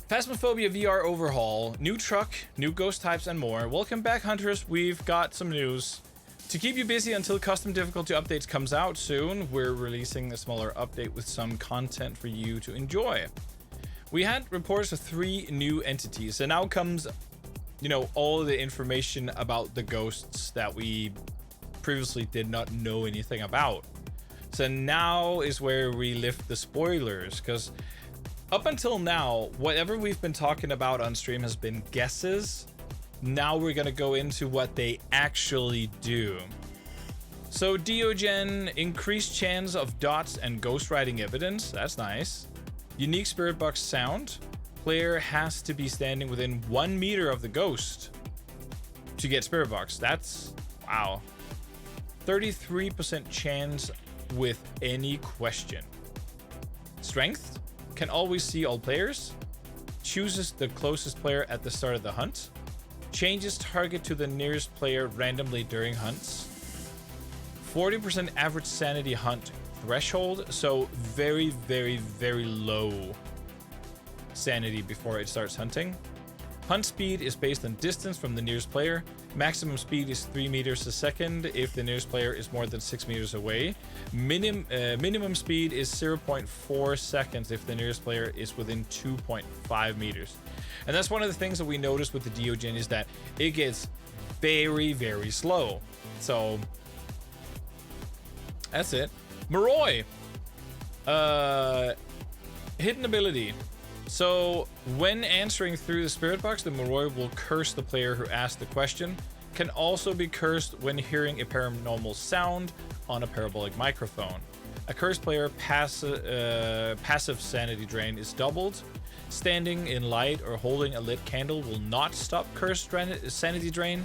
Phasmophobia VR overhaul, new truck, new ghost types, and more. Welcome back, hunters. We've got some news. To keep you busy until custom difficulty updates comes out soon, we're releasing a smaller update with some content for you to enjoy. We had reports of 3 new entities, and now comes, all the information about the ghosts that we previously did not know anything about. So now is where we lift the spoilers, because up until now, whatever we've been talking about on stream has been guesses. Now we're gonna go into what they actually do. So Diogen, increased chance of dots and ghostwriting evidence. That's nice. Unique spirit box sound. Player has to be standing within 1 meter of the ghost to get spirit box. That's wow. 33% chance with any question. Strength. Can always see all players. Chooses the closest player at the start of the hunt. Changes target to the nearest player randomly during hunts. 40% average sanity hunt threshold, so very, very, very low sanity before it starts hunting. Hunt speed is based on distance from the nearest player. Maximum speed is 3 meters a second if the nearest player is more than 6 meters away. Minimum speed is 0.4 seconds if the nearest player is within 2.5 meters. And that's one of the things that we noticed with the Diogen is that it gets very, very slow. So that's it. Moroi. Hidden ability. So when answering through the spirit box, the Moroi will curse the player who asked the question. Can also be cursed when hearing a paranormal sound on a parabolic microphone. A cursed player passive sanity drain is doubled. Standing in light or holding a lit candle will not stop cursed sanity drain.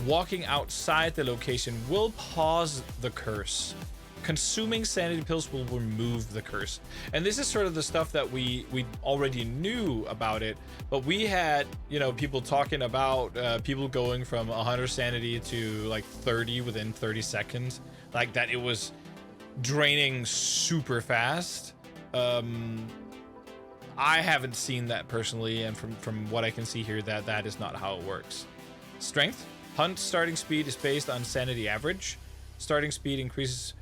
Walking outside the location will pause the curse. Consuming sanity pills will remove the curse. And this is sort of the stuff that we already knew about it, but we had, people talking about people going from 100 sanity to like 30 within 30 seconds. Like that it was draining super fast. I haven't seen that personally, and from what I can see here, that is not how it works. Strength. Hunt starting speed is based on sanity average. Starting speed increases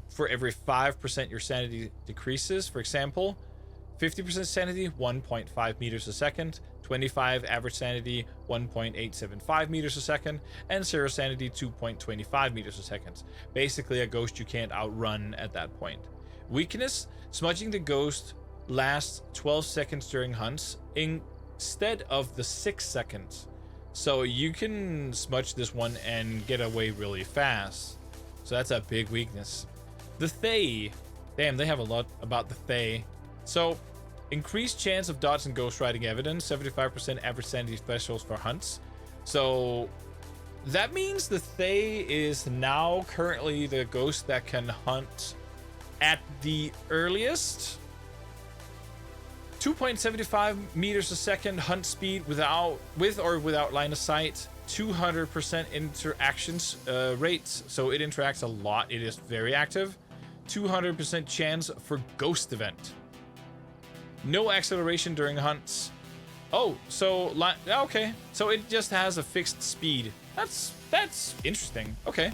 for every 5% your sanity decreases. For example, 50% sanity, 1.5 meters a second, 25 average sanity, 1.875 meters a second, and 0 sanity, 2.25 meters a second. Basically a ghost you can't outrun at that point. Weakness, smudging the ghost lasts 12 seconds during hunts instead of the 6 seconds. So you can smudge this one and get away really fast. So that's a big weakness. The Thaye. Damn, they have a lot about the Thaye. So, increased chance of dots and ghostwriting evidence, 75% average sanity thresholds for hunts. So, that means the Thaye is now currently the ghost that can hunt at the earliest. 2.75 meters a second hunt speed with or without line of sight. 200% interactions rates, so it interacts a lot. It is very active. 200% chance for ghost event. No acceleration during hunts. Oh, so okay. So it just has a fixed speed. That's interesting. Okay.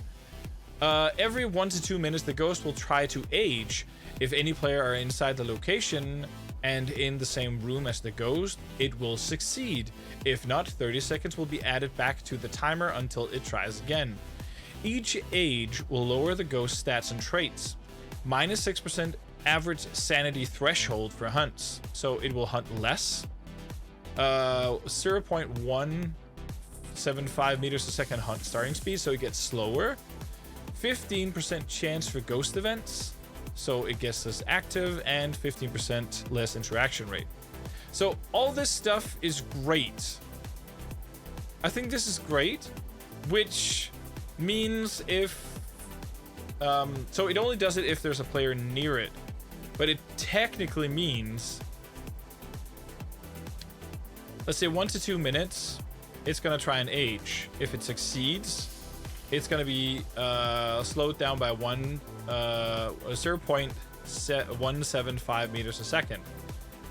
Every 1 to 2 minutes, the ghost will try to age. If any player are inside the location and in the same room as the ghost, it will succeed. If not, 30 seconds will be added back to the timer until it tries again. Each age will lower the ghost stats and traits. -6% average sanity threshold for hunts, so it will hunt less. 0.175 meters a second hunt starting speed, so it gets slower. 15% chance for ghost events, so it gets less active, and 15% less interaction rate. So all this stuff is great. I think this is great, which means if so it only does it if there's a player near it, but it technically means, let's say 1 to 2 minutes, it's gonna try and age. If it succeeds, it's gonna be slowed down by 0.175 meters a second.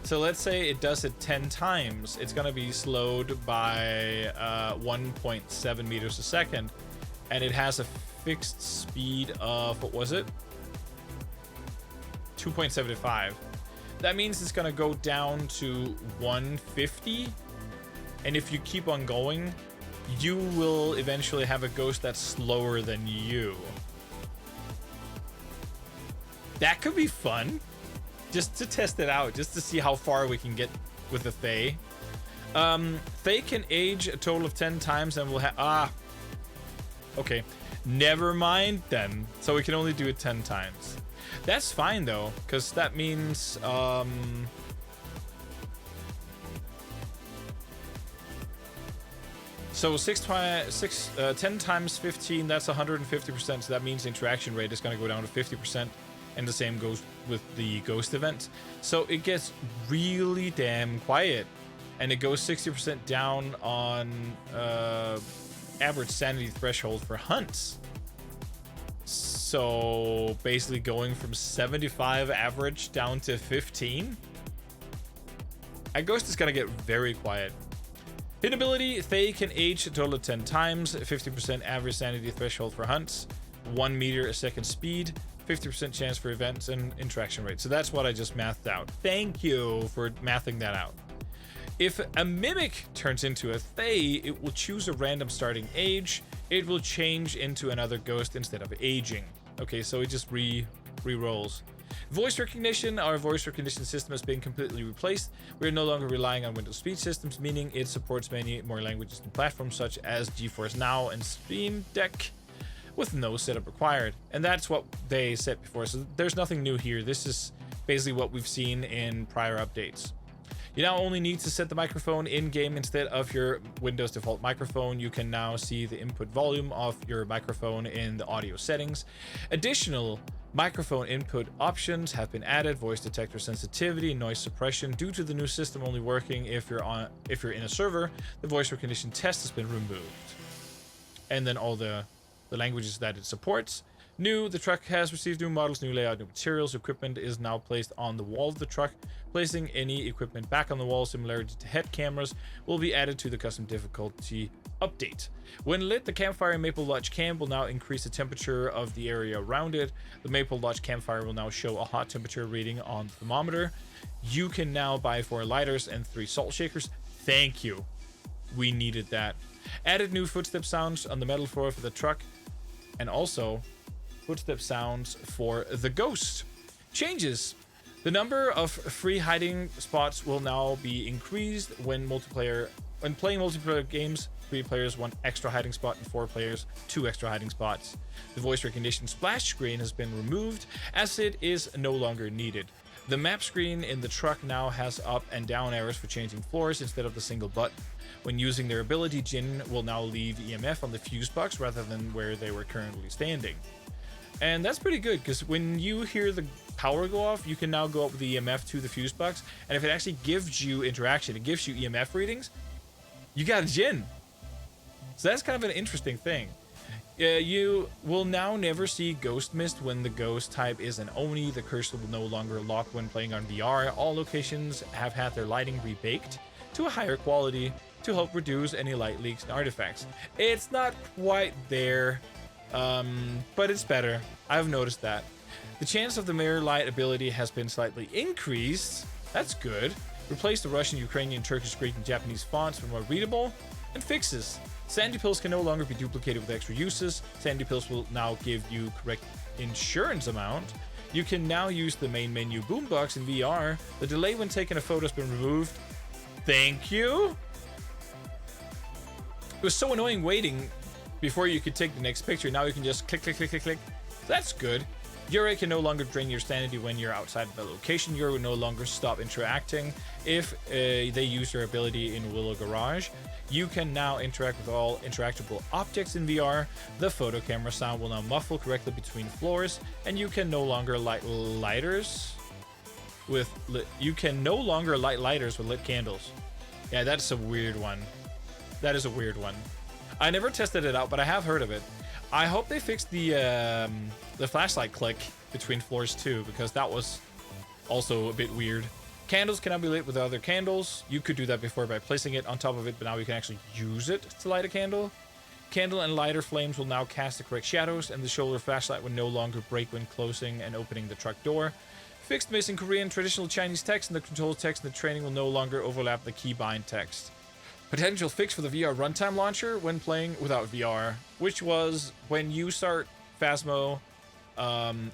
So let's say it does it 10 times. It's going to be slowed by 1.7 meters a second. And it has a fixed speed of, what was it? 2.75. That means it's going to go down to 150. And if you keep on going, you will eventually have a ghost that's slower than you. That could be fun. Just to test it out, just to see how far we can get with the Thaye. Thaye can age a total of 10 times and we'll have... Okay. Never mind then. So we can only do it 10 times. That's fine though, because that means... So 10 times 15, that's 150%. So that means the interaction rate is going to go down to 50%. And the same goes with the ghost event. So it gets really damn quiet. And it goes 60% down on average sanity threshold for hunts. So basically going from 75 average down to 15. A ghost is going to get very quiet. Hit ability, Thaye can age a total of 10 times, 50% average sanity threshold for hunts, 1 meter a second speed, 50% chance for events and interaction rate. So that's what I just mathed out. Thank you for mathing that out. If a mimic turns into a Thaye, it will choose a random starting age. It will change into another ghost instead of aging. Okay, so it just re-rolls. Voice recognition. Our voice recognition system has been completely replaced. We're no longer relying on Windows speech systems, meaning it supports many more languages and platforms such as GeForce Now and Steam Deck, with no setup required. And that's what they said before, so there's nothing new here. This is basically what we've seen in prior updates. You now only need to set the microphone in-game instead of your Windows default microphone. You can now see the input volume of your microphone in the audio settings. Additional microphone input options have been added: voice detector sensitivity, noise suppression. Due to the new system only working if you're in a server, the voice recognition test has been removed. And then all the languages that it supports. New, the truck has received new models, new layout, new materials. Equipment is now placed on the wall of the truck. Placing any equipment back on the wall, similarity to head cameras, will be added to the custom difficulty update. When lit, the campfire in Maple Lodge camp will now increase the temperature of the area around it. The Maple Lodge campfire will now show a hot temperature reading on the thermometer. You can now buy 4 lighters and 3 salt shakers. Thank you. We needed that. Added new footstep sounds on the metal floor for the truck, and also footstep sounds for the ghost. Changes. The number of free hiding spots will now be increased when playing multiplayer games. 3 players 1 extra hiding spot and 4 players 2 extra hiding spots. The voice recognition splash screen has been removed as it is no longer needed. The map screen in the truck now has up and down arrows for changing floors instead of the single button. When using their ability, Jinn will now leave EMF on the fuse box rather than where they were currently standing. And that's pretty good, because when you hear the power go off, you can now go up with the EMF to the fuse box, and if it actually gives you interaction, it gives you EMF readings, you got a Jinn. So that's kind of an interesting thing. You will now never see Ghost Mist when the ghost type is an Oni. The cursor will no longer lock when playing on VR. All locations have had their lighting rebaked to a higher quality to help reduce any light leaks and artifacts. It's not quite there, but it's better. I've noticed that. The chance of the mirror light ability has been slightly increased. That's good. Replace the Russian, Ukrainian, Turkish, Greek, and Japanese fonts for more readable. And fixes. Sandy pills can no longer be duplicated with extra uses. Sandy pills will now give you correct insurance amount. You can now use the main menu boombox in VR. The delay when taking a photo has been removed. Thank you. It was so annoying waiting before you could take the next picture. Now you can just click, click, click, click, click. That's good. Yuri can no longer drain your sanity when you're outside of the location. Yuri will no longer stop interacting if they use their ability in Willow Garage. You can now interact with all interactable objects in VR. The photo camera sound will now muffle correctly between floors, and you can no longer light lighters with lit candles. Yeah, that's a weird one. That is a weird one. I never tested it out, but I have heard of it. I hope they fixed the flashlight click between floors too, because that was also a bit weird. Candles cannot be lit with other candles. You could do that before by placing it on top of it, but now you can actually use it to light a candle. Candle and lighter flames will now cast the correct shadows, and the shoulder flashlight will no longer break when closing and opening the truck door. Fixed missing Korean traditional Chinese text, and the control text in the training will no longer overlap the keybind text. Potential fix for the VR runtime launcher when playing without VR, which was when you start Phasmo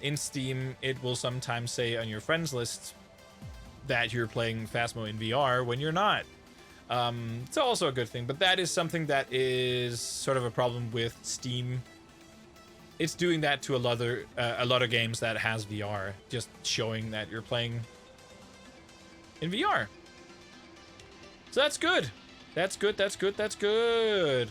in Steam, it will sometimes say on your friends list that you're playing Phasmo in VR when you're not. It's also a good thing, but that is something that is sort of a problem with Steam. It's doing that to a lot of games that has VR, just showing that you're playing in VR. So that's good. That's good.